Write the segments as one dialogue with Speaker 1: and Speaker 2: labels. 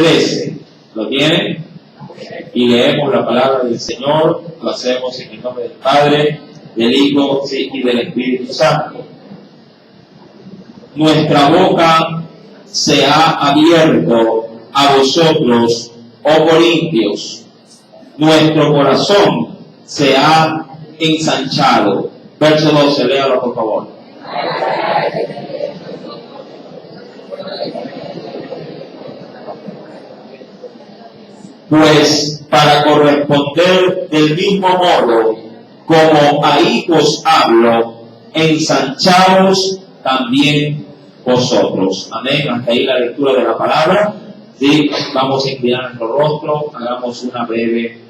Speaker 1: 13. ¿Lo tienen? Y leemos la palabra del Señor. Lo hacemos en el nombre del Padre, del Hijo y del Espíritu Santo. Nuestra boca se ha abierto a vosotros, oh Corintios. Nuestro corazón se ha ensanchado. Verso 12, léalo por favor. Pues para corresponder del mismo modo como a hijos hablo, ensanchaos también vosotros. Amén. Hasta ahí la lectura de la palabra. Sí, vamos a inclinar nuestro rostro, hagamos una breve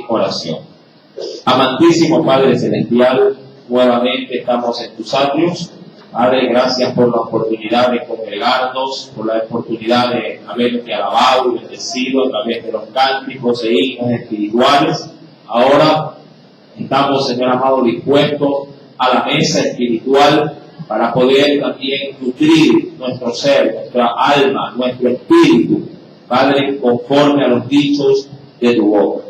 Speaker 1: oración. Amantísimo Padre Celestial, nuevamente estamos en tus atrios. Padre, gracias por la oportunidad de congregarnos, por la oportunidad de haberte alabado y bendecido a través de los cánticos e himnos espirituales. Ahora estamos, Señor amado, dispuestos a la mesa espiritual para poder también nutrir nuestro ser, nuestra alma, nuestro espíritu, Padre, conforme a los dichos de tu boca.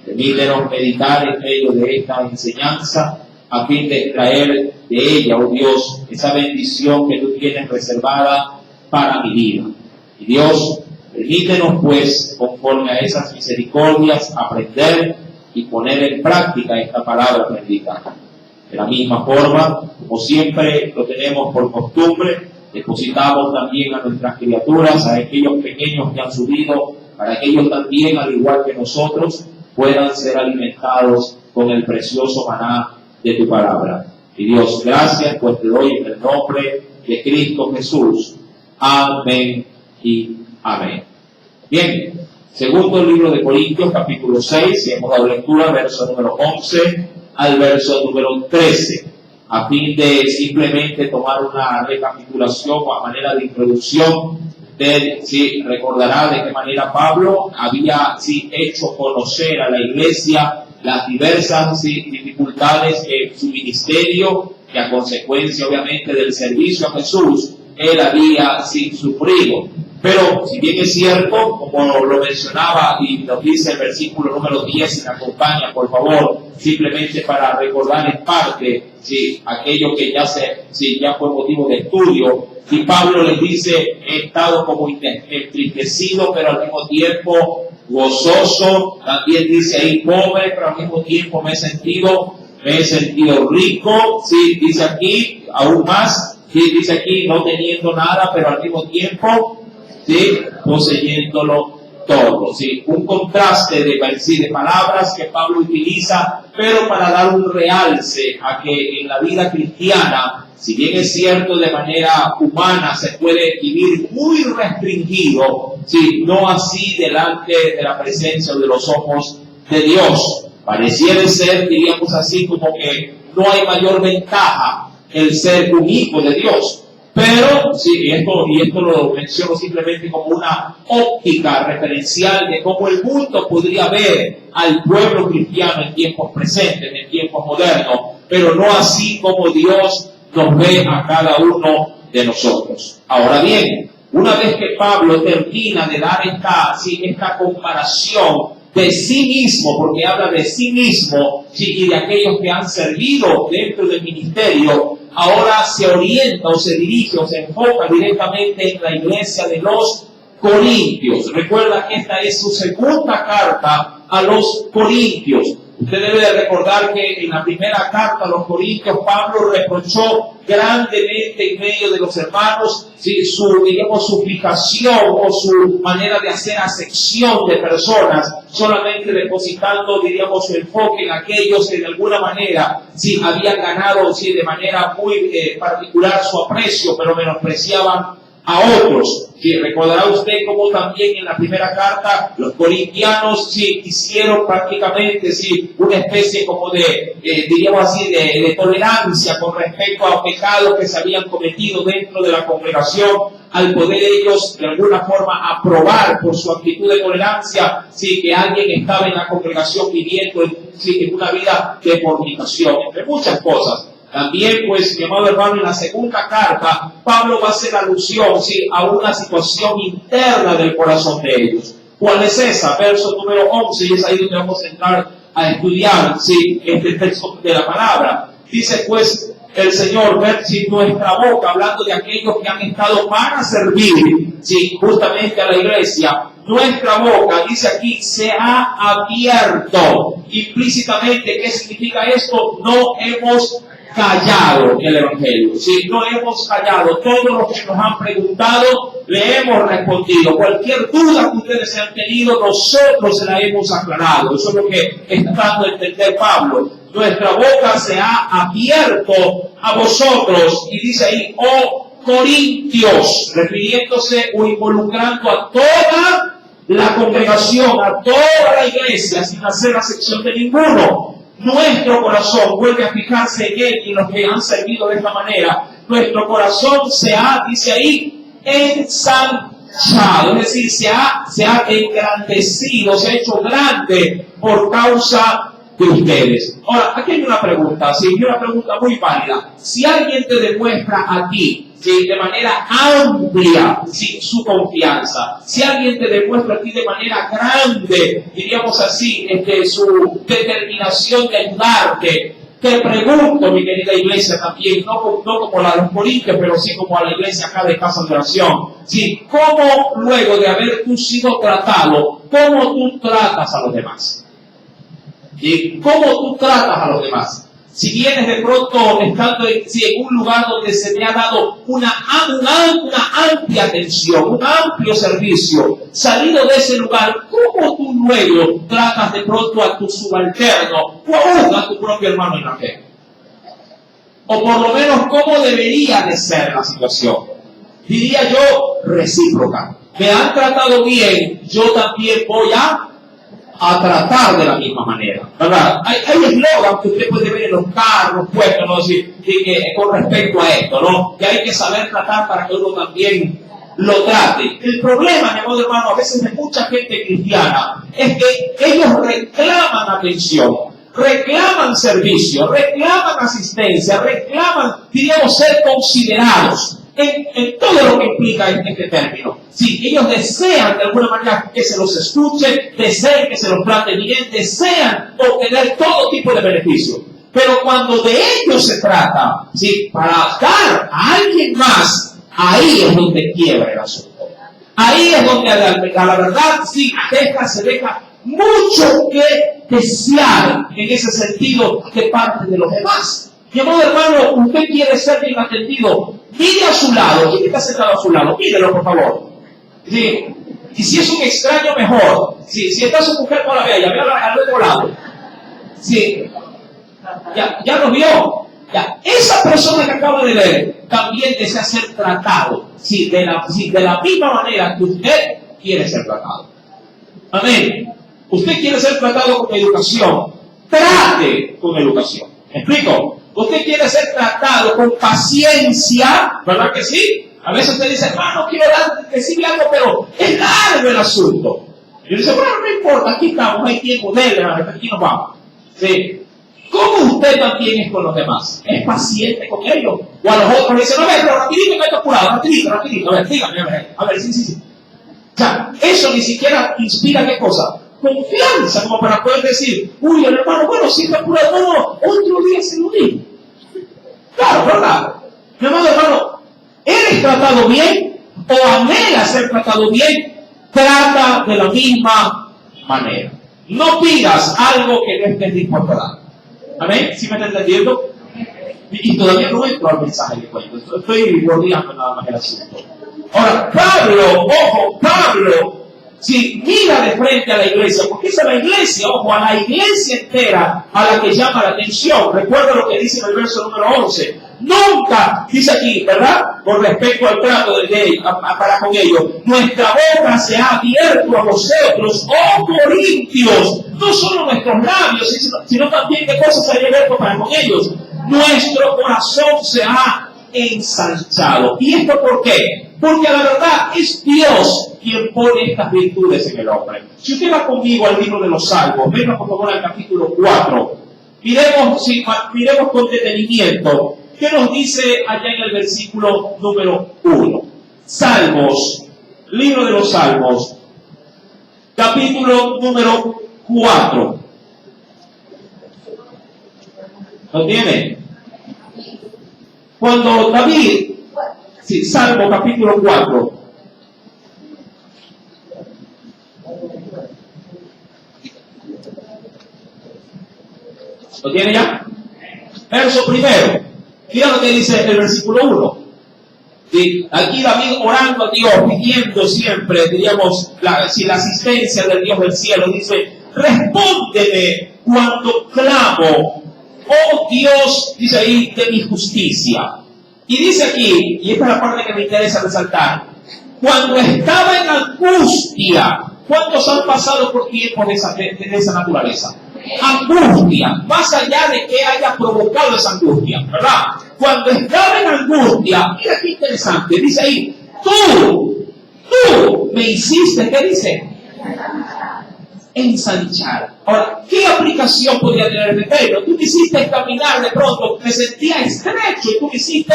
Speaker 1: Permítenos meditar en medio de esta enseñanza a fin de extraer de ella, oh Dios, esa bendición que tú tienes reservada para mi vida. Y Dios, permítenos pues, conforme a esas misericordias, aprender y poner en práctica esta palabra predicada. De la misma forma, como siempre lo tenemos por costumbre, depositamos también a nuestras criaturas, a aquellos pequeños que han subido, para que ellos también, al igual que nosotros, puedan ser alimentados con el precioso maná de tu palabra. Y Dios, gracias, pues te doy en el nombre de Cristo Jesús. Amén y amén. Bien, segundo libro de Corintios, capítulo 6, y hemos dado lectura, verso número 11 al verso número 13, a fin de simplemente tomar una recapitulación o a manera de introducción. Usted recordará de qué manera Pablo había hecho conocer a la iglesia las diversas dificultades en su ministerio, que a consecuencia obviamente del servicio a Jesús él había sufrido. Pero si bien es cierto, como lo mencionaba y nos dice el versículo número 10, si me acompaña por favor, simplemente para recordar en parte aquello que ya fue motivo de estudio. Y Pablo les dice, he estado como entristecido, pero al mismo tiempo gozoso. También dice ahí pobre, pero al mismo tiempo me he sentido rico. Dice aquí, aún más. Dice aquí, no teniendo nada, pero al mismo tiempo poseyéndolo todo. Un contraste de palabras que Pablo utiliza, pero para dar un realce a que en la vida cristiana, si bien es cierto de manera humana se puede vivir muy restringido, no así delante de la presencia de los ojos de Dios. Pareciera ser, diríamos así, como que no hay mayor ventaja el ser un hijo de Dios. Pero, esto lo menciono simplemente como una óptica referencial de cómo el mundo podría ver al pueblo cristiano en tiempos presentes, en tiempos modernos, pero no así como Dios nos ve a cada uno de nosotros. Ahora bien, una vez que Pablo termina de dar esta comparación de sí mismo, porque habla de sí mismo y de aquellos que han servido dentro del ministerio, ahora se orienta o se dirige o se enfoca directamente en la iglesia de los Corintios. Recuerda que esta es su segunda carta a los Corintios. Usted debe de recordar que en la primera carta a los Corintios, Pablo reprochó grandemente en medio de los hermanos su fijación o su manera de hacer acepción de personas, solamente depositando, su enfoque en aquellos que de alguna manera habían ganado de manera muy particular su aprecio, pero menospreciaban a otros. Recordará usted cómo también en la primera carta los corintianos hicieron prácticamente una especie como de, de tolerancia con respecto a pecados que se habían cometido dentro de la congregación, al poder ellos de alguna forma aprobar por su actitud de tolerancia que alguien estaba en la congregación viviendo en una vida de fornicación, entre muchas cosas. También, pues, mi amado hermano, en la segunda carta, Pablo va a hacer alusión, ¿sí?, a una situación interna del corazón de ellos. ¿Cuál es esa? Verso número 11, y es ahí donde vamos a entrar a estudiar, ¿sí?, este texto de la palabra. Dice, pues, el Señor, ver si nuestra boca, hablando de aquellos que han estado para servir, ¿sí?, justamente a la iglesia, nuestra boca, dice aquí, se ha abierto. Implícitamente, ¿qué significa esto? No hemos callado el Evangelio. Si no hemos callado, todos los que nos han preguntado, le hemos respondido. Cualquier duda que ustedes hayan tenido, nosotros se la hemos aclarado. Eso es lo que está dando a entender Pablo. Nuestra boca se ha abierto a vosotros. Y dice ahí, oh Corintios, refiriéndose o involucrando a toda la congregación, a toda la iglesia, sin hacer acepción de ninguno. Nuestro corazón vuelve a fijarse en él y en los que han servido de esta manera. Nuestro corazón se ha, dice ahí, ensanchado, es decir, se ha engrandecido, se ha hecho grande por causa de ustedes. Ahora, aquí hay una pregunta, sí, una pregunta muy válida. Si alguien te demuestra a ti, sí, de manera amplia, sí, su confianza, si alguien te demuestra a ti de manera grande, diríamos así, su determinación de ayudarte, te pregunto, mi querida iglesia, también, no como la de los Corintios, pero sí como a la iglesia acá de Casa de Oración, sí, ¿cómo luego de haber tú sido tratado, cómo tú tratas a los demás? ¿Y cómo tú tratas a los demás? Si vienes de pronto estando en un lugar donde se te ha dado una amplia atención, un amplio servicio, salido de ese lugar, ¿cómo tú luego tratas de pronto a tu subalterno o aún a tu propio hermano en la fe? O por lo menos, ¿cómo debería de ser la situación? Diría yo, recíproca. Me han tratado bien, yo también voy a tratar de la misma manera, ¿verdad? Hay eslogan que usted puede ver en los carros puestos, ¿no? Con respecto a esto, ¿no? Que hay que saber tratar para que uno también lo trate. El problema, mi amado hermano, a veces de mucha gente cristiana, es que ellos reclaman atención, reclaman servicio, reclaman asistencia, reclaman, diríamos, ser considerados. En todo lo que implica este término. Sí, ellos desean de alguna manera que se los escuche, desean que se los trate bien, desean obtener todo tipo de beneficio. Pero cuando de ellos se trata, sí, para dar a alguien más, ahí es donde quiebra el asunto. Ahí es donde a la verdad sí se deja mucho que desear en ese sentido de parte de los demás. Mi amado hermano, usted quiere ser bien atendido. Mire a su lado. ¿Quién está sentado a su lado? Mírelo, por favor. ¿Sí? Y si es un extraño, mejor. ¿Sí? Si está su mujer, no la vea. Ya vea al otro lado. ¿Sí? Ya lo vio. Ya. Esa persona que acaba de ver también desea ser tratado. ¿Sí? De la misma manera que usted quiere ser tratado. Amén. Usted quiere ser tratado con educación. Trate con educación. ¿Me explico? Usted quiere ser tratado con paciencia, ¿verdad que sí? A veces usted dice, hermano, quiero decirle algo, pero es largo el asunto. Y yo dice, bueno, no importa, aquí estamos, hay tiempo, dele, aquí nos vamos. ¿Sí? ¿Cómo usted también es con los demás? ¿Es paciente con ellos? O a los otros le dicen, a ver, pero rapidito que estoy apurado, rapidito, a ver, dígame, a ver, sí. O sea, eso ni siquiera inspira, ¿qué cosa? Confianza, como para poder decir, uy, el hermano, bueno, si está apurado, no, otro día se lo digo. Claro, ¿verdad? Mi amado hermano, ¿eres tratado bien o anhelas ser tratado bien? Trata de la misma manera. No pidas algo que no estés dispuesto a dar. ¿Amén? ¿Sí me está entendiendo? Y todavía no entro al mensaje que cuento. Estoy bordeando nada más el asunto. Ahora, Pablo, si mira de frente a la iglesia, porque es a la iglesia, a la iglesia entera a la que llama la atención. Recuerda lo que dice en el verso número 11. Nunca, dice aquí, ¿verdad? Con respecto al trato para con ellos, nuestra boca se ha abierto a vosotros, oh Corintios, no solo nuestros labios, sino también qué cosas se ha abierto para con ellos. Nuestro corazón se ha ensanchado. ¿Y esto por qué? Porque la verdad es Dios quien pone estas virtudes en el hombre. Si usted va conmigo al libro de los Salmos, venga por favor al capítulo 4. Miremos con detenimiento. ¿Qué nos dice allá en el versículo número 1? Salmos, libro de los Salmos, capítulo número 4. ¿Lo tiene? Cuando David, Salmo capítulo 4. ¿Lo tiene ya? Verso primero. Mira lo que dice el versículo 1. ¿Sí? Aquí David orando a Dios, pidiendo siempre, diríamos, la asistencia del Dios del cielo. Dice, respóndeme cuando clamo, oh Dios, dice ahí, de mi justicia. Y dice aquí, y esta es la parte que me interesa resaltar, cuando estaba en angustia. ¿Cuántos han pasado por tiempos de esa naturaleza? Angustia, más allá de que haya provocado esa angustia, ¿verdad? Cuando estaba en angustia, mira qué interesante, dice ahí, tú me hiciste, ¿qué dice? Ensanchar. Ahora, ¿qué aplicación podría tener el término? Tú me hiciste caminar de pronto, me sentía estrecho y tú me hiciste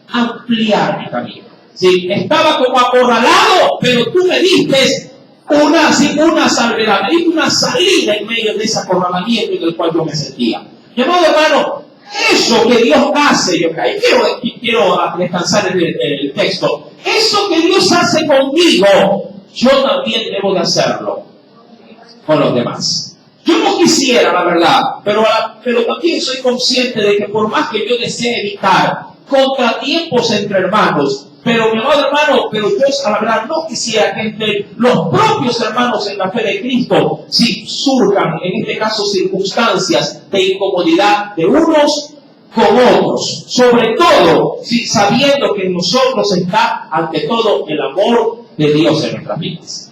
Speaker 1: ampliar mi camino. Sí, estaba como acorralado, pero tú me diste una salvedad, me diste una salida en medio de ese acorralamiento en el cual yo me sentía. Mi amado hermano, eso que Dios hace, yo quiero descansar en el texto, eso que Dios hace conmigo, yo también debo de hacerlo con los demás. Yo no quisiera, la verdad, pero también soy consciente de que por más que yo desee evitar contratiempos entre hermanos, pero mi amado hermano, pero yo a la verdad no quisiera que entre los propios hermanos en la fe de Cristo, si surjan, en este caso, circunstancias de incomodidad de unos con otros, sobre todo, si sabiendo que en nosotros está ante todo el amor de Dios en nuestras vidas.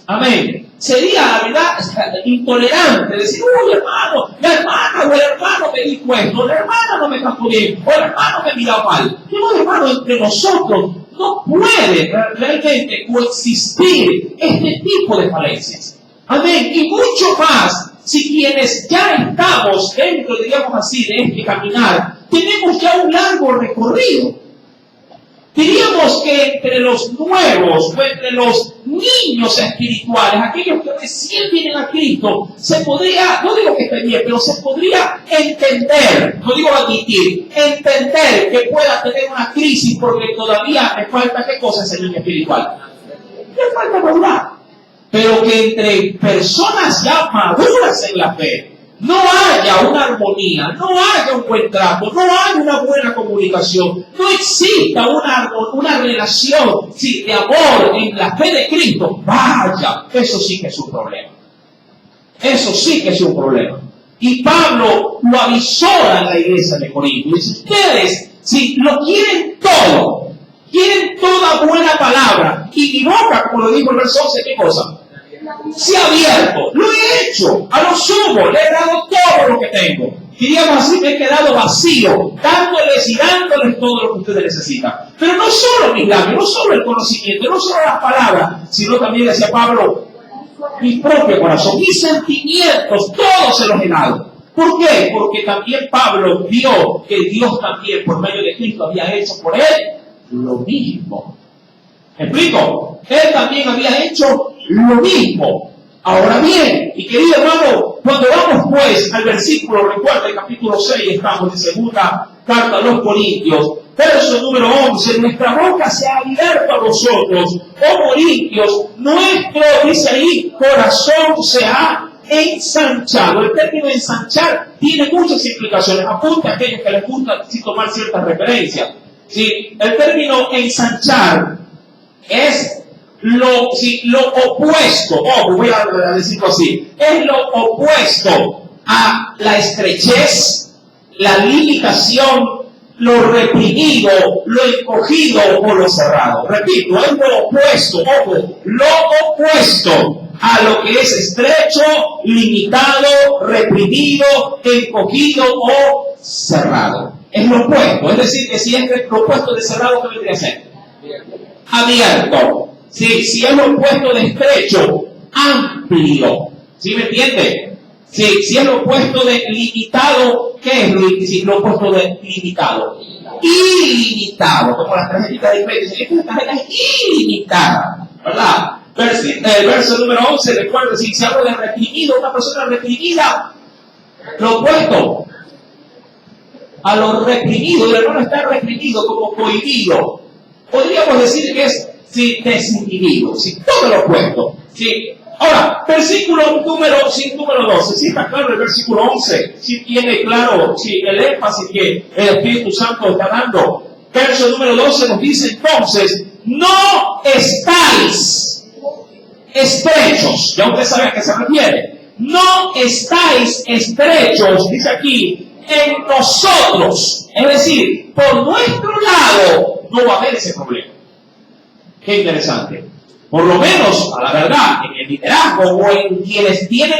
Speaker 1: Amén. Sería, la verdad, intolerante decir, uy, hermano, la hermana o el hermano me dijo esto, la hermana no me trató bien, o el hermano me mira mal. No, hermano, entre nosotros no puede realmente coexistir este tipo de falencias. Amén. Y mucho más, si quienes ya estamos dentro, digamos así, de este caminar, tenemos ya un largo recorrido. Diríamos que entre los nuevos o entre los niños espirituales, aquellos que recién vienen a Cristo, se podría, no digo que esté bien, pero se podría entender, no digo admitir, entender que pueda tener una crisis porque todavía le falta, ¿qué cosa es el niño espiritual? Le falta madurar. Pero que entre personas ya maduras en la fe, no haya una armonía, no haya un buen trato, no haya una buena comunicación, no exista una relación de amor en la fe de Cristo, vaya, eso sí que es un problema. Eso sí que es un problema. Y Pablo lo avisó a la iglesia de Corinto. Dice, ustedes, si lo quieren todo, quieren toda buena palabra, y mi boca, como lo dijo el verso 11, ¿qué cosa? Se ha abierto, lo he hecho, a lo sumo, le he dado todo lo que tengo. Diríamos así, me he quedado vacío, dándoles todo lo que ustedes necesitan. Pero no solo mis labios, no solo el conocimiento, no solo las palabras, sino también, decía Pablo, mi propio corazón, mis sentimientos, todos se los he dado. ¿Por qué? Porque también Pablo vio que Dios también, por medio de Cristo, había hecho por él lo mismo. ¿Me explico? Él también había hecho lo mismo. Ahora bien, y querido hermano, cuando vamos pues al versículo, recuerda el capítulo 6, estamos en segunda carta a los Corintios, verso número 11, nuestra boca se ha abierto a vosotros, oh Corintios, nuestro, dice ahí, corazón se ha ensanchado. El término ensanchar tiene muchas implicaciones. Apunta a aquellos que les gusta tomar ciertas referencias. ¿Sí? El término ensanchar es lo opuesto, voy a decirlo así, es lo opuesto a la estrechez, la limitación, lo reprimido, lo encogido o lo cerrado. Repito, es lo opuesto, lo opuesto a lo que es estrecho, limitado, reprimido, encogido o cerrado. Es lo opuesto, es decir, que si es lo opuesto de cerrado, ¿qué vendría a ser? Abierto. Sí, si es lo opuesto de estrecho, amplio. ¿Sí me entiende? Sí, si es lo opuesto de limitado, ¿qué es lo opuesto de limitado? Ilimitado, como las tarjetitas de crédito. Esta tarjeta es ilimitada, ¿verdad? El verso número 11, recuerda, si se habla de reprimido, una persona reprimida, lo opuesto a lo reprimido, el hermano está reprimido como cohibido. Podríamos decir que es desinhibido, todo lo opuesto. ¿Sí? Ahora, versículo número 12, ¿sí está claro el versículo 11? ¿Sí tiene claro el énfasis que el Espíritu Santo está dando? Verso número 12 nos dice entonces, no estáis estrechos. Ya usted sabe a qué se refiere. No estáis estrechos, dice aquí, en nosotros. Es decir, por nuestro lado no va a haber ese problema. Qué interesante. Por lo menos, a la verdad, en el liderazgo o en quienes tienen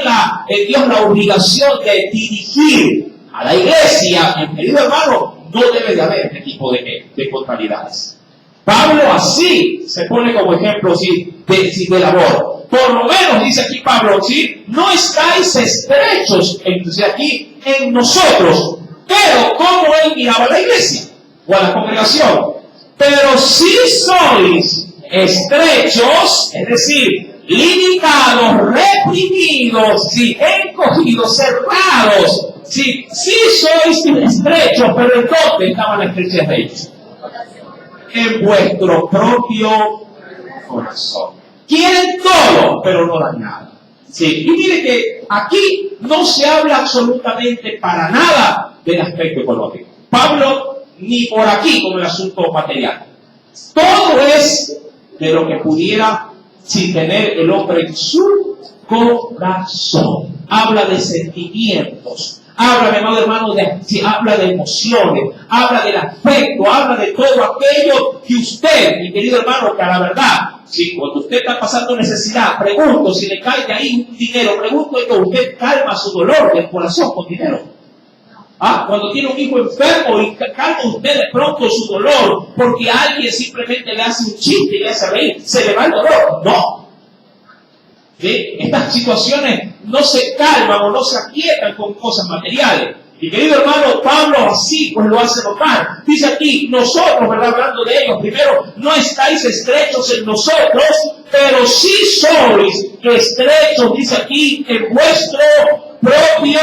Speaker 1: en Dios la obligación de dirigir a la iglesia, mi querido hermano, no debe de haber este tipo de contrariedades. Pablo así se pone como ejemplo de labor. Por lo menos, dice aquí Pablo, ¿sí? No estáis estrechos, dice aquí, en nosotros. Pero, ¿cómo él miraba a la iglesia o a la congregación? Pero si sois estrechos, es decir, limitados, reprimidos, encogidos, cerrados, si sois estrechos, pero ¿en dónde estaban las estrechez de ellos? En vuestro propio corazón. Quieren todo, pero no dan nada. Sí. Y mire que aquí no se habla absolutamente para nada del aspecto económico. Pablo, ni por aquí como el asunto material. Todo es de lo que pudiera sin tener el hombre en su corazón. Habla de sentimientos. Habla, mi amado hermano, habla de emociones, habla del afecto, habla de todo aquello que usted, mi querido hermano, que a la verdad, cuando usted está pasando necesidad, pregunto si le cae de ahí un dinero, pregunto que usted calma su dolor del corazón con dinero. Cuando tiene un hijo enfermo y calma usted de pronto su dolor porque alguien simplemente le hace un chiste y le hace reír, se le va el dolor. No. ¿Sí? Estas situaciones no se calman o no se aquietan con cosas materiales. Y querido hermano, Pablo así pues lo hace notar. Dice aquí, nosotros, ¿verdad? Hablando de ellos, primero, no estáis estrechos en nosotros, pero sí sois estrechos, dice aquí, en vuestro propio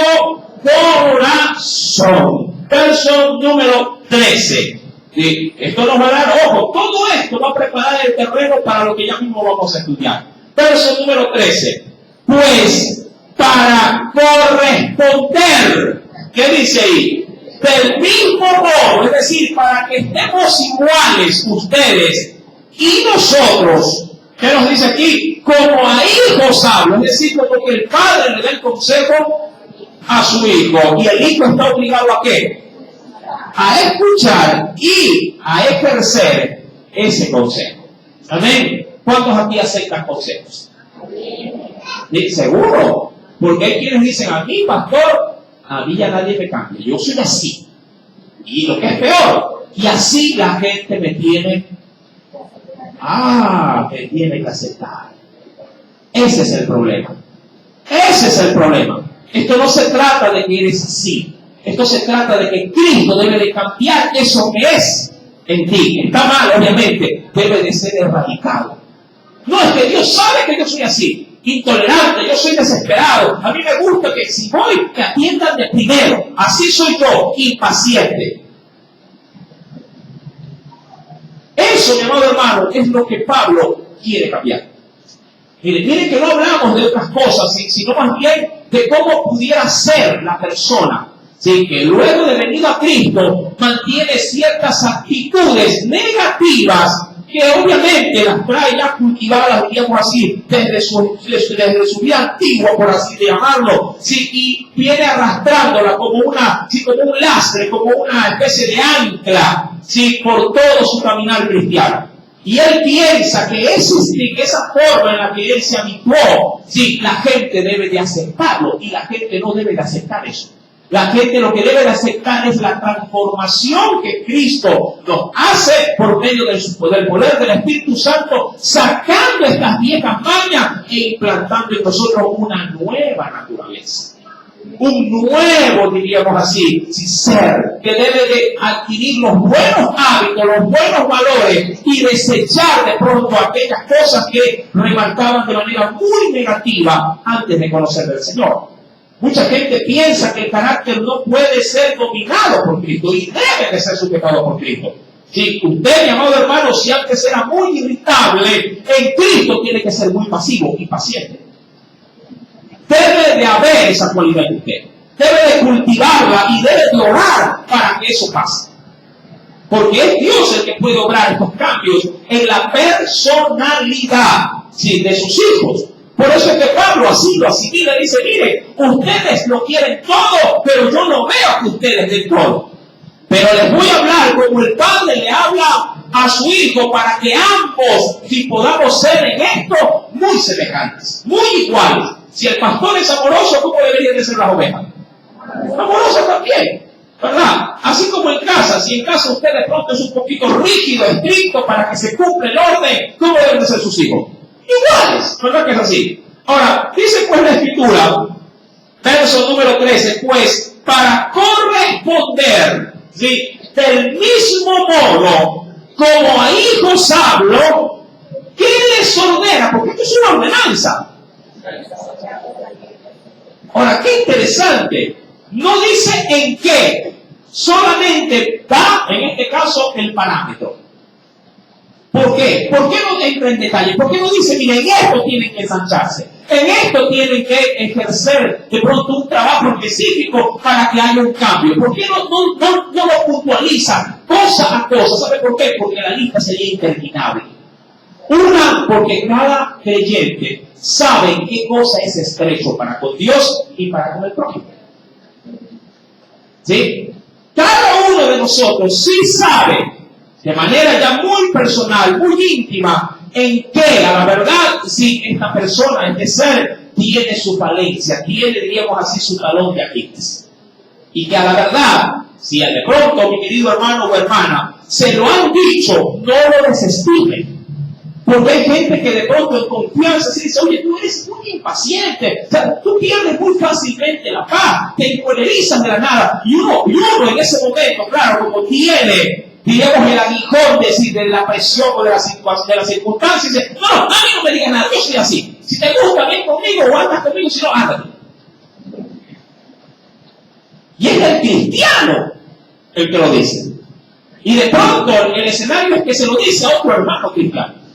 Speaker 1: corazón. Verso número 13. ¿Sí? Esto nos va a dar, ojo, todo esto va a preparar el terreno para lo que ya mismo vamos a estudiar. Verso número 13. Pues para corresponder, ¿qué dice ahí? Del mismo modo, es decir, para que estemos iguales ustedes y nosotros, ¿qué nos dice aquí? Como a hijos hablo, es decir, como que el padre le da el consejo a su hijo y el hijo está obligado a ¿qué? A escuchar y a ejercer ese consejo. Amén. ¿Cuántos aquí aceptan consejos? ¿Sí? ¿Seguro? Porque hay quienes dicen, a mí, pastor, a mí ya nadie me cambia. Yo soy así. Y lo que es peor, y así la gente me tiene que aceptar. Ese es el problema. Ese es el problema. Esto no se trata de que eres así. Esto se trata de que Cristo debe de cambiar eso que es en ti. Está mal, obviamente. Debe de ser erradicado. No, es que Dios sabe que yo soy así, intolerante, yo soy desesperado. A mí me gusta que si voy, me atiendan de primero. Así soy yo, impaciente. Eso, mi amado hermano, es lo que Pablo quiere cambiar. Miren que no hablamos de otras cosas, sino más bien de cómo pudiera ser la persona, ¿sí? Que luego de venir a Cristo mantiene ciertas actitudes negativas que obviamente las trae ya cultivadas, digamos así, desde su vida antigua, por así llamarlo, ¿sí? Y viene arrastrándola como un lastre, como una especie de ancla, ¿sí? Por todo su caminar cristiano. Y él piensa que esa forma en la que él se habituó, ¿sí? La gente debe de aceptarlo, y la gente no debe de aceptar eso. La gente lo que debe de aceptar es la transformación que Cristo nos hace por medio del poder del Espíritu Santo, sacando estas viejas mañas e implantando en nosotros una nueva naturaleza. un nuevo, diríamos así, ser, que debe de adquirir los buenos hábitos, los buenos valores y desechar de pronto aquellas cosas que remarcaban de manera muy negativa antes de conocer al Señor. Mucha gente piensa que el carácter no puede ser dominado por Cristo y debe de ser sujetado por Cristo. Si usted, mi amado hermano, si antes era muy irritable, en Cristo tiene que ser muy pasivo y paciente. Debe de haber esa cualidad en usted. Debe de cultivarla y debe de orar para que eso pase. Porque es Dios el que puede obrar estos cambios en la personalidad, ¿sí?, de sus hijos. Por eso es que Pablo así lo asimila y dice, mire, ustedes lo quieren todo, pero yo no veo que ustedes den todo. Pero les voy a hablar como el Padre le habla a su Hijo para que ambos, si podamos ser en esto, muy semejantes, muy iguales. Si el pastor es amoroso, ¿cómo deberían de ser las ovejas? Amorosas también, ¿verdad? Así como en casa, si en casa usted de pronto es un poquito rígido, estricto, para que se cumpla el orden, ¿cómo deben de ser sus hijos? Iguales, ¿verdad que es así? Ahora, dice pues la Escritura, verso número 13, pues para corresponder, ¿sí?, del mismo modo como a hijos hablo, ¿qué les ordena? Porque esto es una ordenanza. Ahora, qué interesante. No dice en qué, solamente da, en este caso, el parámetro. ¿Por qué? ¿Por qué no entra en detalle? ¿Por qué no dice, mire, en esto tienen que ensancharse? En esto tienen que ejercer de pronto un trabajo específico para que haya un cambio. ¿Por qué no lo puntualiza cosa a cosa? ¿Sabe por qué? Porque la lista sería interminable. Una, porque cada creyente sabe qué cosa es estrecho para con Dios y para con el prójimo. ¿Sí? Cada uno de nosotros sí sabe, de manera ya muy personal, muy íntima, en qué, a la verdad, si esta persona, este ser, tiene su falencia, tiene, diríamos así, su talón de Aquiles. Y que a la verdad, si de pronto, mi querido hermano o hermana, se lo han dicho, no lo desestimen. Porque hay gente que de pronto en confianza se dice, oye, tú eres muy impaciente, o sea, tú pierdes muy fácilmente la paz, te encolerizas de la nada. Y uno en ese momento, claro, como tiene, diríamos, el aguijón de la presión o de las circunstancias, dice, no, a mí no me digas nada, yo soy así. Si te gusta, ven conmigo o andas conmigo, si no, ándate. Y es el cristiano el que lo dice. Y de pronto el escenario es que se lo dice a otro hermano cristiano.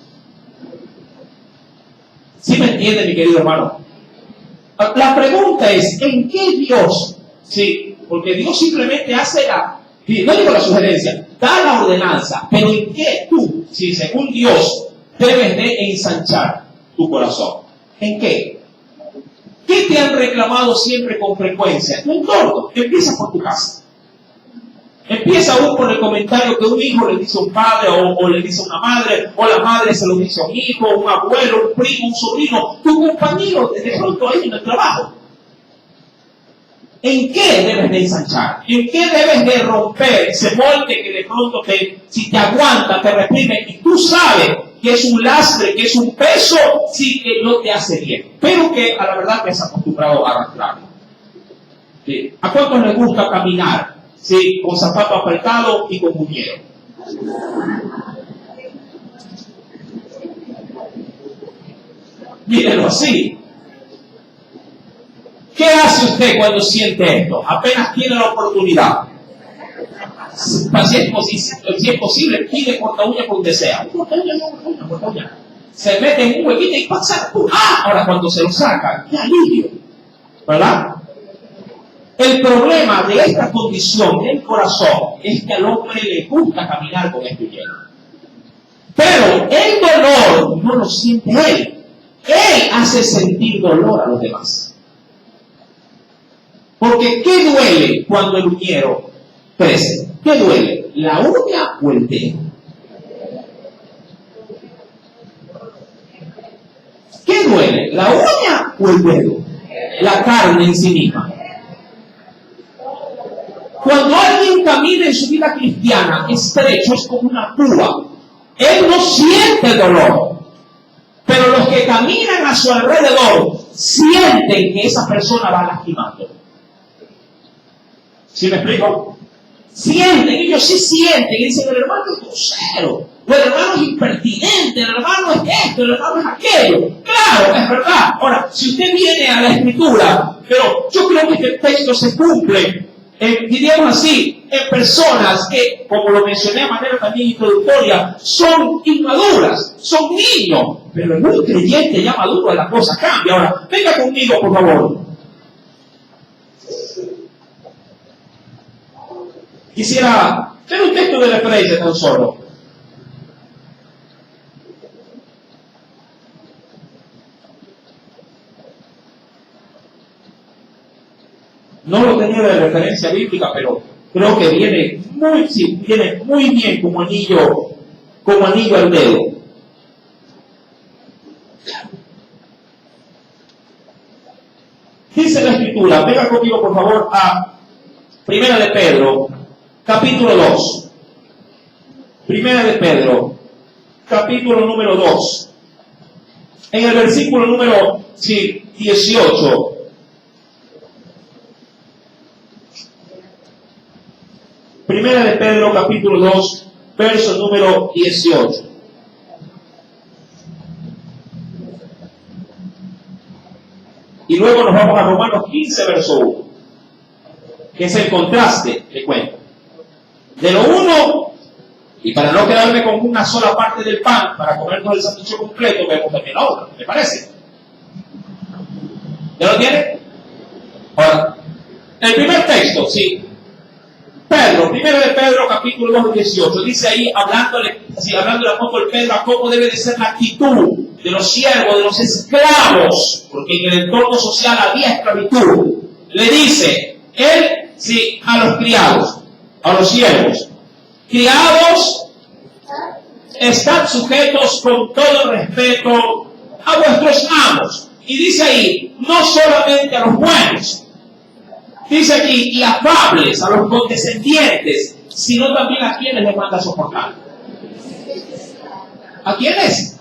Speaker 1: ¿Sí me entiende, mi querido hermano? La pregunta es, ¿en qué Dios? Sí, porque Dios simplemente hace no digo la sugerencia, da la ordenanza, pero ¿en qué tú, si según Dios, debes de ensanchar tu corazón? ¿En qué? ¿Qué te han reclamado siempre con frecuencia? Tu entorno. Empieza por tu casa. Empieza aún por el comentario que un hijo le dice a un padre o le dice a una madre, o la madre se lo dice a un hijo, un abuelo, un primo, un sobrino, tu compañero de pronto ahí en el trabajo. ¿En qué debes de ensanchar? ¿En qué debes de romper ese molde que de pronto si te aguanta, te reprime y tú sabes que es un lastre, que es un peso, sí que no te hace bien, pero que a la verdad te has acostumbrado a arrastrarlo? ¿Sí? ¿A cuántos les gusta caminar? Sí, con zapato apretado y con muñero. Mírenlo así. ¿Qué hace usted cuando siente esto? Apenas tiene la oportunidad. Si es posible, pide corta uña por donde sea. Corta uña. Se mete en un huequito y pasa. Ahora cuando se lo sacan, qué alivio. ¿Verdad? El problema de esta condición del corazón es que al hombre le gusta caminar con esto lleno. Pero el dolor no lo siente él. Él hace sentir dolor a los demás. Porque ¿qué duele cuando el uñero crece? ¿Qué duele? ¿La uña o el dedo? ¿Qué duele? ¿La uña o el dedo? La carne en sí misma. Cuando alguien camina en su vida cristiana estrecho, es como una púa. Él no siente dolor. Pero los que caminan a su alrededor sienten que esa persona va lastimando. ¿Sí me explico? Sienten, ellos sí sienten, y dicen, el hermano es grosero, o el hermano es impertinente, el hermano es esto, el hermano es aquello. Claro, es verdad. Ahora, si usted viene a la Escritura, pero yo creo que este texto se cumple, diríamos así, en personas que, como lo mencioné de manera también introductoria, son inmaduras, son niños, pero en un creyente ya maduro la cosa cambia. Ahora, venga conmigo, por favor. Quisiera tener un texto de referencia tan solo. No lo tenía de referencia bíblica, pero creo que viene muy bien como anillo al dedo. Dice la Escritura, venga conmigo por favor a Primera de Pedro, capítulo 2. Primera de Pedro, capítulo número 2. En el versículo número 18. Primera de Pedro, capítulo 2, verso número 18. Y luego nos vamos a Romanos 15, verso 1, que es el contraste, le cuento. De lo uno, y para no quedarme con una sola parte del pan, para comernos el sándwich completo, vemos también la otra, ¿me parece? ¿Ya lo tiene? Ahora, el primer texto, sí. Pedro, primero de Pedro, capítulo 2, 18, dice ahí, hablándole al apóstol Pedro a cómo debe de ser la actitud de los siervos, de los esclavos, porque en el entorno social había esclavitud. Le dice, él, sí, a los criados, a los siervos, criados, están sujetos con todo respeto a vuestros amos. Y dice ahí, no solamente a los buenos, dice aquí, y afables, a los condescendientes, sino también a quienes les manda soportar. ¿A quiénes?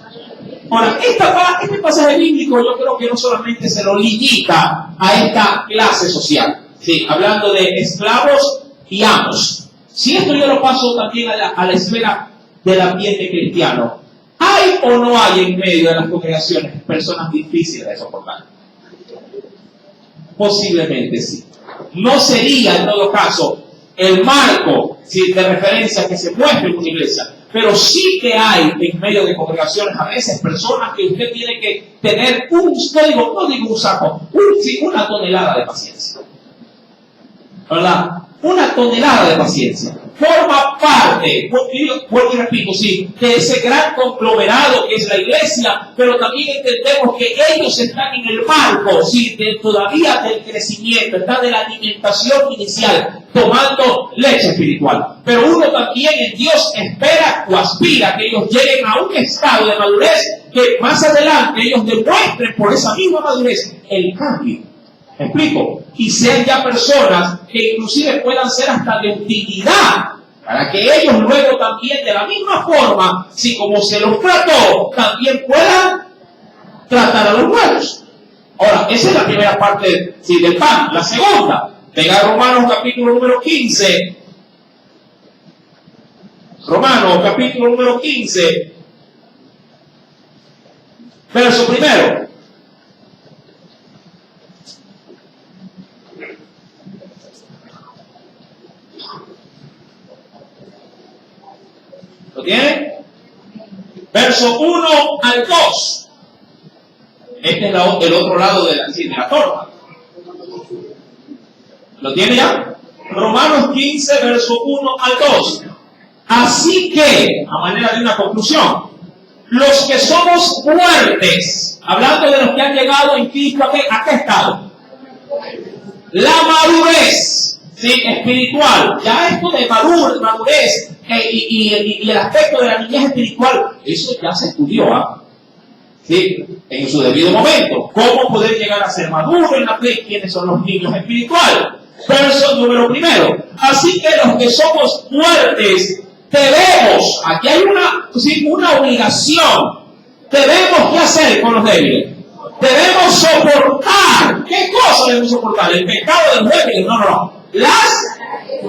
Speaker 1: Ahora, este pasaje bíblico yo creo que no solamente se lo limita a esta clase social, ¿sí? Hablando de esclavos y amos. Si esto yo lo paso también a la esfera del ambiente cristiano, ¿hay o no hay en medio de las congregaciones personas difíciles de soportar? Posiblemente sí. No sería en todo caso el marco de referencia que se muestra en una iglesia, pero sí que hay en medio de congregaciones a veces personas que usted tiene que tener una tonelada de paciencia, ¿verdad? Una tonelada de paciencia. Forma parte, vuelvo y repito, sí, de ese gran conglomerado que es la iglesia, pero también entendemos que ellos están en el marco, sí, todavía del crecimiento, están de la alimentación inicial, tomando leche espiritual. Pero uno también en Dios espera o aspira que ellos lleguen a un estado de madurez que más adelante ellos demuestren por esa misma madurez el cambio. ¿Me explico? Y sean ya personas que inclusive puedan ser hasta de utilidad, para que ellos luego también de la misma forma, si como se los trató, también puedan tratar a los nuevos. Ahora, esa es la primera parte del pan. La segunda, venga Romanos capítulo número 15. Romanos capítulo número 15, verso primero. ¿Lo tiene? Verso 1 al 2. Este es el otro lado de la torta. ¿Lo tiene ya? Romanos 15, verso 1 al 2. Así que, a manera de una conclusión, los que somos fuertes, hablando de los que han llegado en Cristo, ¿a qué estado? La madurez, ¿sí? Espiritual. Ya esto de madurez y el aspecto de la niñez espiritual, eso ya se estudió, ¿sí? En su debido momento. ¿Cómo poder llegar a ser maduro en la fe? ¿Quiénes son los niños espirituales? Verso número 1. Así que los que somos fuertes debemos, aquí hay una obligación, debemos ¿qué hacer con los débiles? Debemos soportar. ¿Qué cosa debemos soportar? ¿El pecado de los débiles? No. las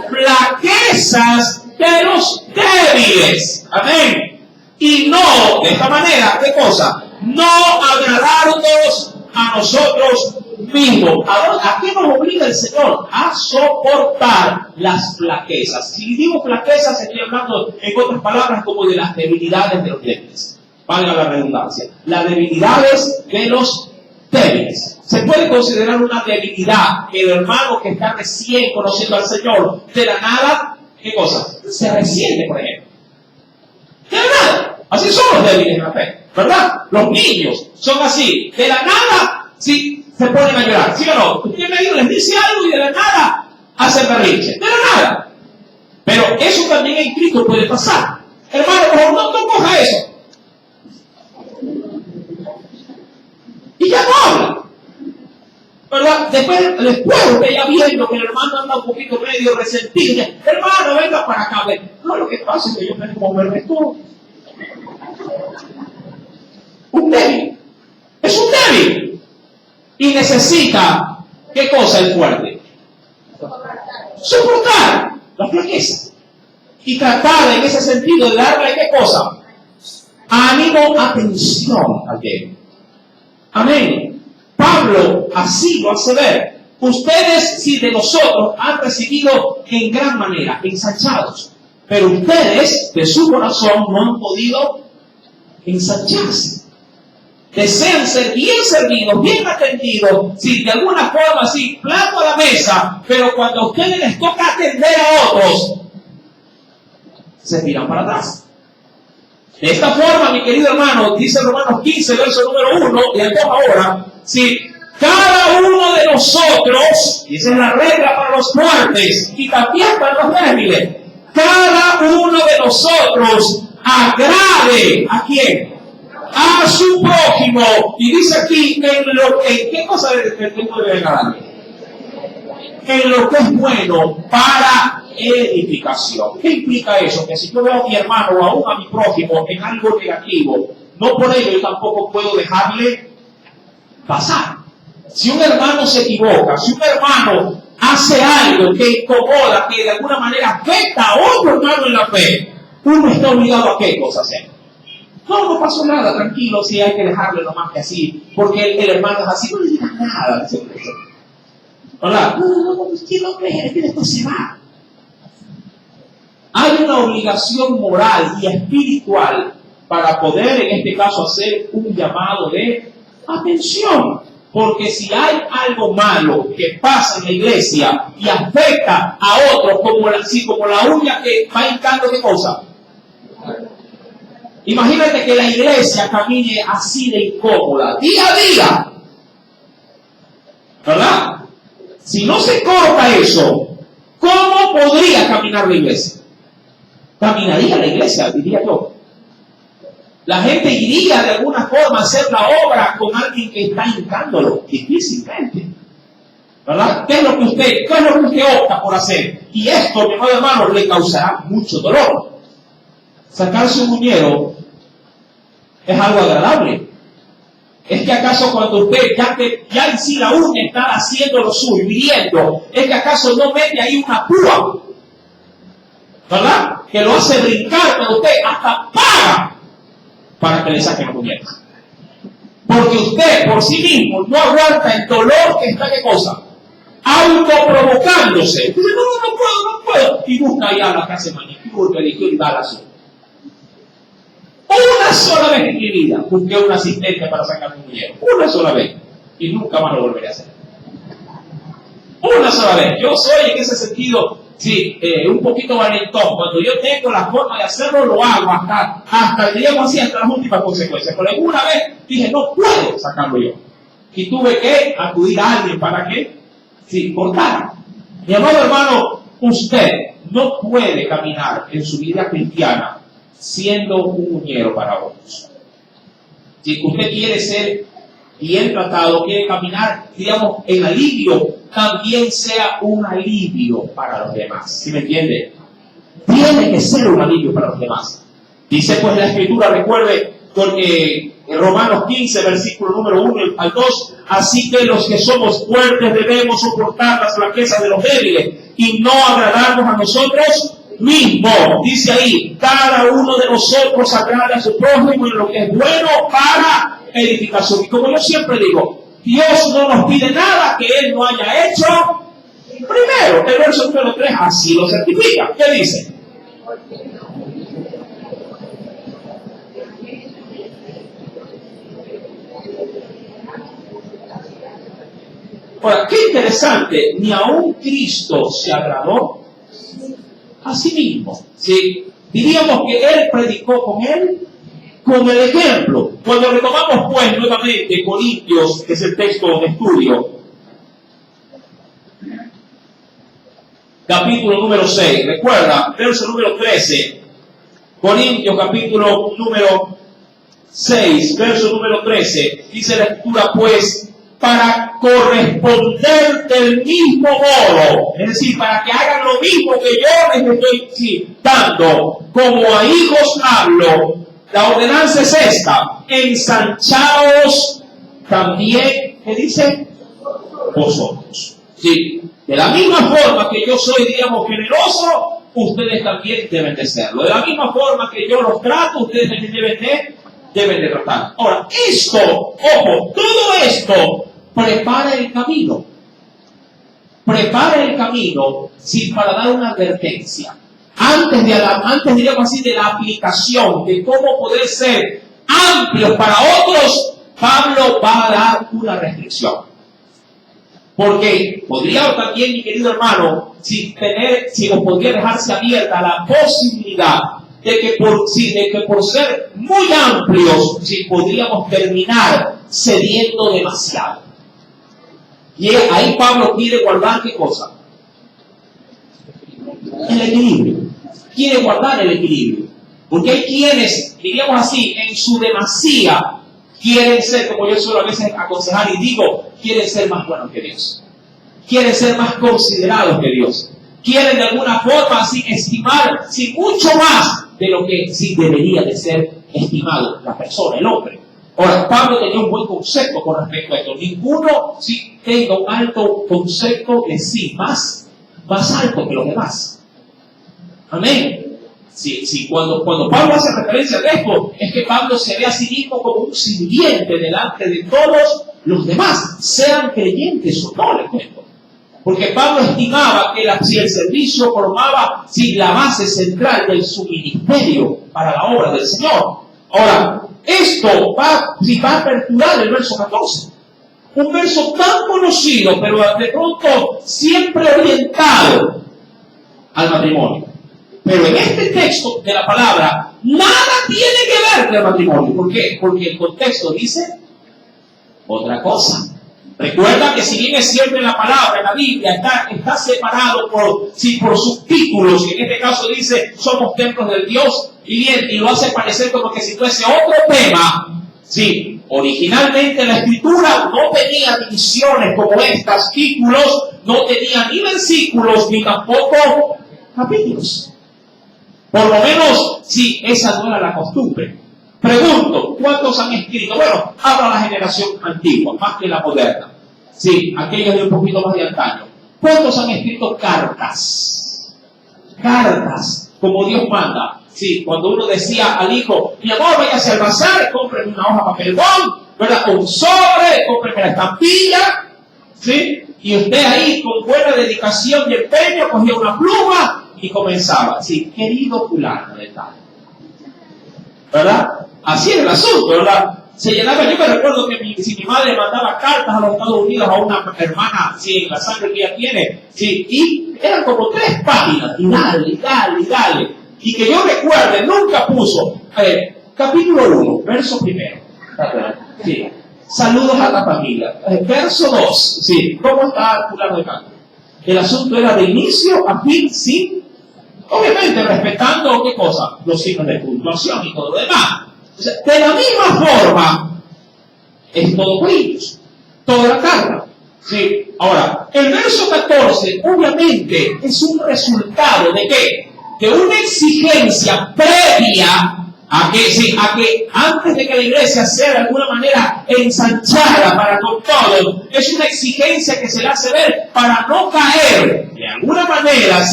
Speaker 1: flaquezas de los débiles. Amén. Y no, de esta manera, ¿qué cosa? No agradarnos a nosotros mismos. ¿A qué nos obliga el Señor? A soportar las flaquezas. Si digo flaquezas, estoy hablando, en otras palabras, como de las debilidades de los débiles. Valga la redundancia. Las debilidades de los débiles. Se puede considerar una debilidad que el hermano que está recién conociendo al Señor, de la nada, ¿qué cosa? Se resiente, por ejemplo. De la nada. Así son los débiles en la fe, ¿verdad? Los niños son así. De la nada, sí, se ponen a llorar. ¿Sí o no? Usted medio les dice algo y de la nada hacen berrinche. De la nada. Pero eso también en Cristo puede pasar. Hermano, por favor, no coja eso. Y ya no habla. ¿Verdad? Después usted ya viendo que el hermano anda un poquito medio resentido. Ya, hermano, venga para acá. No, lo que pasa es que yo tengo que moverme todo. Un débil. Es un débil. Y necesita, ¿qué cosa el fuerte? Soportar la flaqueza. Y tratar en ese sentido de darle, ¿qué cosa? Ánimo, atención al débil. Amén. Pablo así lo hace ver. Ustedes, si de nosotros, han recibido en gran manera, ensanchados. Pero ustedes, de su corazón, no han podido ensancharse. Desean ser bien servidos, bien atendidos, si de alguna forma, sí, plato a la mesa, pero cuando a ustedes les toca atender a otros, se tiran para atrás. De esta forma, mi querido hermano, dice Romanos 15, verso número 1, y al ahora, si cada uno de nosotros, y esa es la regla para los fuertes y también para los débiles, cada uno de nosotros agrade ¿a quién? A su prójimo. Y dice aquí, ¿en qué cosa del tiempo debe agradarle? En lo que es bueno para edificación. ¿Qué implica eso? Que si yo veo a mi hermano o aún a mi prójimo en algo negativo, no por ello yo tampoco puedo dejarle pasar. Si un hermano se equivoca, si un hermano hace algo que incomoda, que de alguna manera afecta a otro hermano en la fe, uno está obligado a qué cosa hacer. No pasó nada, tranquilo, si hay que dejarle nomás que así, porque el hermano es así, no le digas nada. ¿Verdad? No, ¿quién lo cree? Es que después se va. Hay una obligación moral y espiritual para poder, en este caso, hacer un llamado de atención. Porque si hay algo malo que pasa en la iglesia y afecta a otros, como la uña que va hincando, ¿qué cosa? Imagínate que la iglesia camine así de incómoda, día a día. ¿Verdad? Si no se corta eso, ¿cómo podría caminar la iglesia? Caminaría la iglesia, diría yo. La gente iría de alguna forma a hacer la obra con alguien que está hincándolo, difícilmente. ¿Verdad? ¿Qué es lo que usted opta por hacer? Y esto, mi hermano, le causará mucho dolor. Sacarse un muñero es algo agradable. ¿Es que acaso cuando usted ya en sí la uña está haciendo lo suyo, viviendo, es que acaso no mete ahí una púa? ¿Verdad? Que lo hace brincar, pero usted hasta paga para que le saquen la muñeca. Porque usted por sí mismo no aguanta el dolor que está, ¿qué cosa? Autoprovocándose. Dice, no puedo. Y busca allá la que hace manicure, pedicure y da la suya. Una sola vez en mi vida busqué un asistente para sacar un muñeco. Una sola vez. Y nunca más lo volveré a hacer. Una sola vez. Yo soy en ese sentido, sí, un poquito valentón. Cuando yo tengo la forma de hacerlo, lo hago hasta llego así hasta las últimas consecuencias. Pero alguna vez dije, no puedo sacarlo yo. Y tuve que acudir a alguien para que, sí, cortara. Mi amado hermano, usted no puede caminar en su vida cristiana siendo un muñero para otros. Si usted quiere ser bien tratado, quiere caminar, digamos, en alivio, también sea un alivio para los demás. ¿Sí me entiende? Tiene que ser un alivio para los demás. Dice pues la Escritura, recuerde, porque En Romanos 15, versículo número 1 al 2, así que los que somos fuertes debemos soportar las flaquezas de los débiles y no agradarnos a nosotros mismos. Dice ahí, cada uno de nosotros agrada a su prójimo en lo que es bueno para edificación. Y como yo siempre digo, Dios no nos pide nada que Él no haya hecho primero. El verso número 3 así lo certifica. ¿Qué dice? Ahora, qué interesante, ni aún Cristo se agradó a sí mismo. ¿Sí? Diríamos que Él predicó con Él, con el ejemplo. Cuando retomamos pues nuevamente Corintios, que es el texto de estudio, capítulo número 6, recuerda, verso número 13, Corintios capítulo número 6, verso número 13, dice la escritura pues, para corresponder del mismo modo, es decir, para que hagan lo mismo que yo les estoy dando, como a hijos hablo, la ordenanza es esta, ensanchaos también, ¿qué dice? Vosotros. Sí, de la misma forma que yo soy, digamos, generoso, ustedes también deben de serlo. De la misma forma que yo los trato, ustedes deben de tratar. Ahora, esto, ojo, todo esto prepara el camino. Prepara el camino, sí, para dar una advertencia. Antes, diríamos así, de la aplicación, de cómo poder ser amplios para otros, Pablo va a dar una restricción. Porque podría también, mi querido hermano, si os podría dejarse abierta la posibilidad de que por ser muy amplios, si podríamos terminar cediendo demasiado. Y ahí Pablo quiere guardar ¿qué cosa? El equilibrio. Quiere guardar el equilibrio. Porque hay quienes, diríamos así, en su demasía, quieren ser, como yo suelo a veces aconsejar y digo, quieren ser más buenos que Dios. Quieren ser más considerados que Dios. Quieren de alguna forma así estimar, sí, mucho más de lo que sí debería de ser estimado la persona, el hombre. Ahora, Pablo tenía un buen concepto con respecto a esto. Ninguno sí tenga un alto concepto de sí, más alto que los demás. Amén. Sí, cuando Pablo hace referencia a esto, es que Pablo se ve a sí mismo como un sirviente delante de todos los demás, sean creyentes o no, les cuento. Porque Pablo estimaba que si el servicio formaba la base central de su ministerio para la obra del Señor. Ahora, esto va a aperturar el verso 14. Un verso tan conocido, pero de pronto siempre orientado al matrimonio. Pero en este texto de la palabra, nada tiene que ver con el matrimonio. ¿Por qué? Porque el contexto dice otra cosa. Recuerda que si bien es cierto en la palabra, en la Biblia, está separado por subtítulos, y en este caso dice, somos templos del Dios viviente, y lo hace parecer como que si fuese otro tema. Sí, originalmente la Escritura no tenía divisiones como estas, títulos, no tenía ni versículos, ni tampoco capítulos. Por lo menos, sí, esa no era la costumbre. Pregunto, ¿cuántos han escrito? Bueno, habla la generación antigua, más que la moderna. Sí, aquellos de un poquito más de antaño. ¿Cuántos han escrito cartas? Cartas, como Dios manda. Sí, cuando uno decía al hijo, mi amor, váyase al bazar, cómpreme una hoja de papel bond, ¿verdad? Un sobre, cómpreme la estampilla, ¿sí? Y usted ahí, con buena dedicación y empeño, cogía una pluma y comenzaba. Sí, querido fulano de tal. ¿Verdad? Así era el asunto, ¿verdad? Se llenaba, yo me recuerdo que si mi madre mandaba cartas a los Estados Unidos a una hermana, sí, la sangre que ella tiene, sí, y eran como 3 páginas, y dale. Y que yo recuerde, nunca puso, capítulo 1, verso 1. Sí. Saludos a la familia. Verso 2, sí, ¿cómo está fulano de canto? El asunto era de inicio a fin, sí. Obviamente respetando, ¿qué cosa? Los signos de puntuación y todo lo demás. O sea, de la misma forma, es todo Corintios, toda la carta. ¿Sí? Ahora, el verso 14, obviamente, es un resultado de ¿qué? De una exigencia previa a que antes de que la iglesia sea de alguna manera ensanchada para con todos, es una exigencia que se le hace ver para no caer de alguna manera,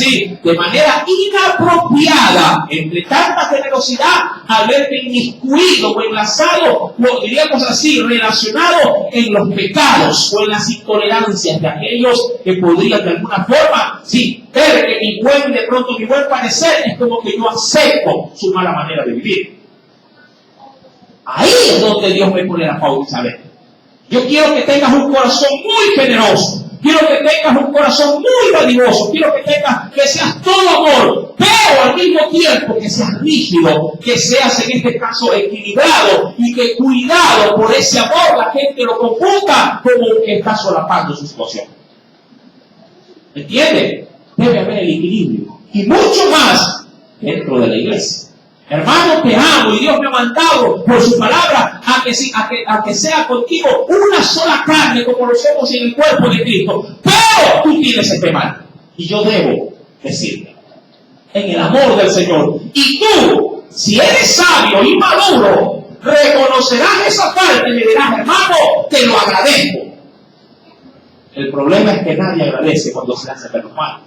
Speaker 1: de manera inapropiada, entre tanta generosidad, al verte inmiscuido o enlazado, o diríamos así, relacionado en los pecados o en las intolerancias de aquellos que podrían de alguna forma, ver que mi buen parecer es como que yo acepto su mala manera de vivir. Ahí es donde Dios me pone la pauta, ¿sabes? Yo quiero que tengas un corazón muy generoso. Quiero que tengas un corazón muy dadivoso. Quiero que seas todo amor, pero al mismo tiempo que seas rígido, que seas en este caso equilibrado y que cuidado por ese amor la gente lo confunda como que está solapando su situación. ¿Entiendes? Debe haber el equilibrio. Y mucho más dentro de la iglesia. Hermano, te amo y Dios me ha mandado por su palabra a que sea contigo una sola carne como lo somos en el cuerpo de Cristo. Pero tú tienes este mal. Y yo debo decirte, en el amor del Señor. Y tú, si eres sabio y maduro, reconocerás esa parte y me dirás, hermano, te lo agradezco. El problema es que nadie agradece cuando se hace ver mal.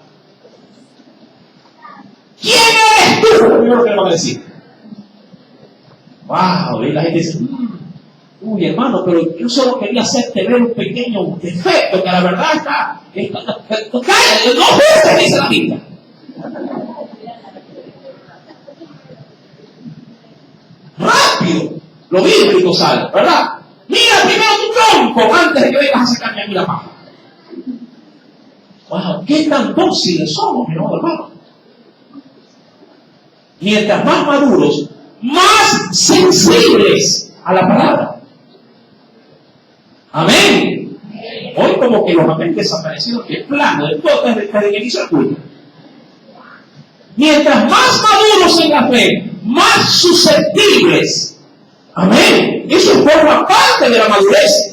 Speaker 1: ¿Quién eres tú? Lo primero que le van a decir. Wow, y la gente dice, uy hermano, pero yo solo quería hacerte ver un pequeño defecto que a la verdad está cállate, no veces dice la Biblia. Rápido, lo bíblico sale, ¿verdad? Mira primero tu tronco antes de que vengas a sacarme a mí la paja. Wow, qué tan dóciles somos, mi hermano. Mientras más maduros, más sensibles a la palabra. Amén. Hoy como que los amén desaparecidos de plano, de todo desde que inició el culto. Mientras más maduros en la fe, más susceptibles. Amén. Eso forma parte de la madurez.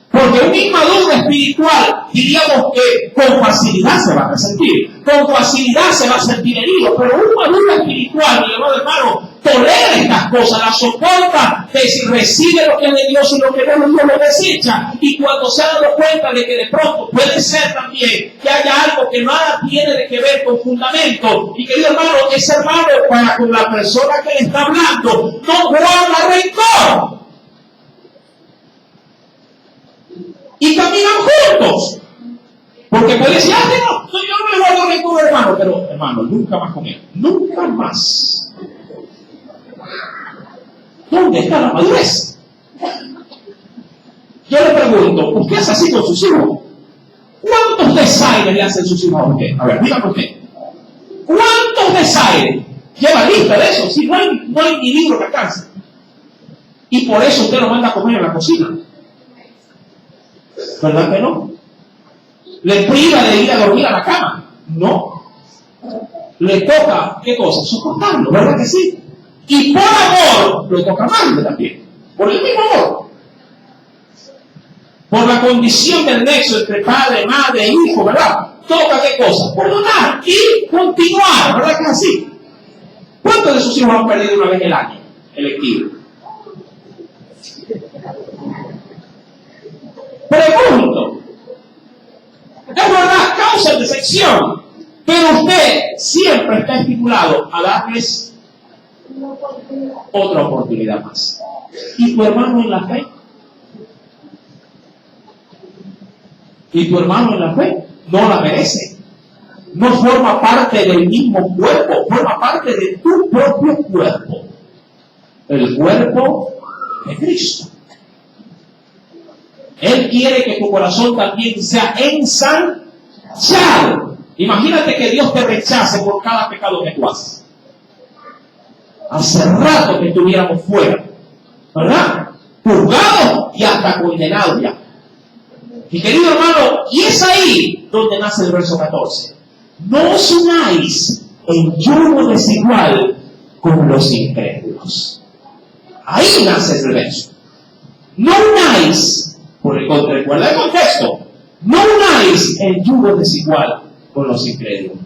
Speaker 1: Porque un inmaduro espiritual, diríamos que con facilidad se va a resentir, con facilidad se va a sentir herido, pero un maduro espiritual, mi amado hermano, tolera estas cosas, las soporta, recibe lo que es de Dios y lo que no es Dios lo desecha. Y cuando se ha dado cuenta de que de pronto puede ser también que haya algo que nada tiene de que ver con fundamento, y querido hermano, ese hermano para con la persona que le está hablando no guarda rencor. Y caminan juntos. Porque puede decir, no, yo no me guardo rencor, hermano, pero hermano, nunca más con él. Nunca más. ¿Dónde está la madurez? Yo le pregunto, ¿usted es así con sus hijos? ¿Cuántos desaires le hacen sus hijos a usted? A ver, dígame usted. ¿Cuántos desaires? Lleva lista de eso. Si no hay ni libro que alcance. Y por eso usted lo manda a comer en la cocina. ¿Verdad que no? ¿Le priva de ir a dormir a la cama? No. Le toca, ¿qué cosa? Soportarlo, ¿verdad que sí? Y por amor, le toca amarle también. Por el mismo amor. Por la condición del nexo entre padre, madre e hijo, ¿verdad? Toca, ¿qué cosa? Perdonar y continuar, ¿verdad que es así? ¿Cuántos de sus hijos han perdido una vez el año electivo? Pregunto, es verdad, causa decepción, pero usted siempre está estipulado a darles otra oportunidad más. ¿Y tu hermano en la fe? ¿Y tu hermano en la fe? No la merece. No forma parte del mismo cuerpo, forma parte de tu propio cuerpo. El cuerpo de Cristo. Él quiere que tu corazón también sea ensanchado. Imagínate que Dios te rechace por cada pecado que tú haces. Hace rato que estuviéramos fuera, ¿verdad? Juzgados y hasta condenados ya. Mi querido hermano, y es ahí donde nace el verso 14. No os unáis en yugo desigual con los incrédulos. Ahí nace el verso. No unáis. Por el contra, recuerda el contexto. No unáis el yugo desigual con los incrédulos.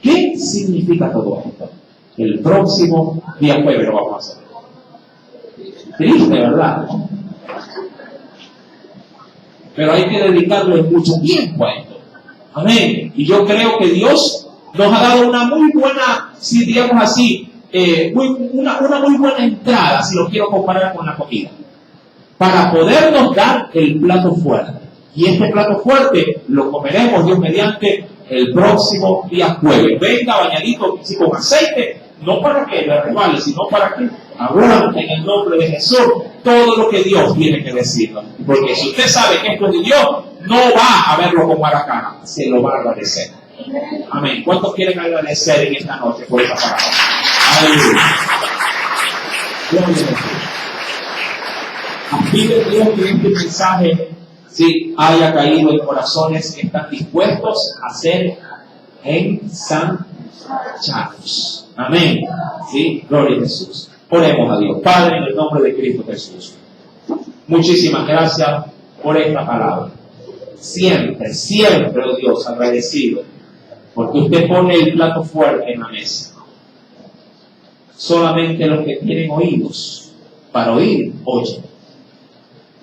Speaker 1: ¿Qué significa todo esto? El próximo día jueves lo vamos a hacer. Triste, ¿verdad? Pero hay que dedicarle mucho tiempo a esto. Amén. Y yo creo que Dios nos ha dado una muy buena, si digamos así, una muy buena entrada, si lo quiero comparar con la comida, para podernos dar el plato fuerte. Y este plato fuerte lo comeremos, Dios mediante, el próximo día jueves. Venga bañadito, sí, con aceite, no para que le resbale, sino para que aguante en el nombre de Jesús todo lo que Dios tiene que decirnos. Porque si usted sabe que esto es de Dios, no va a verlo con mala cara, se lo va a agradecer. Amén. ¿Cuántos quieren agradecer en esta noche por esta palabra? Aleluya. Gloria a Jesús. Pide Dios que este mensaje haya caído en corazones que están dispuestos a ser ensanchados. Amén. ¿Sí? Gloria a Jesús. Oremos a Dios. Padre, en el nombre de Cristo Jesús, muchísimas gracias por esta palabra. Siempre, oh Dios, agradecido, porque usted pone el plato fuerte en la mesa. Solamente los que tienen oídos para oír, oyen.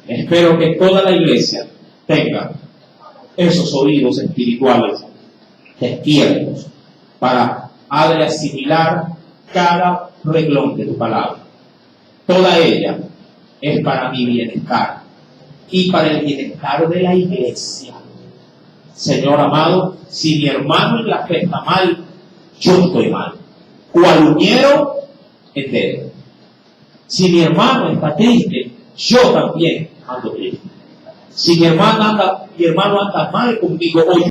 Speaker 1: Espero que toda la iglesia tenga esos oídos espirituales despiertos para asimilar cada renglón de tu palabra. Toda ella es para mi bienestar y para el bienestar de la iglesia. Señor amado, si mi hermano en la fe está mal, yo estoy mal. Cual uñero, entero. Si mi hermano está triste, yo también ando triste. Si mi hermano anda mal conmigo, hoy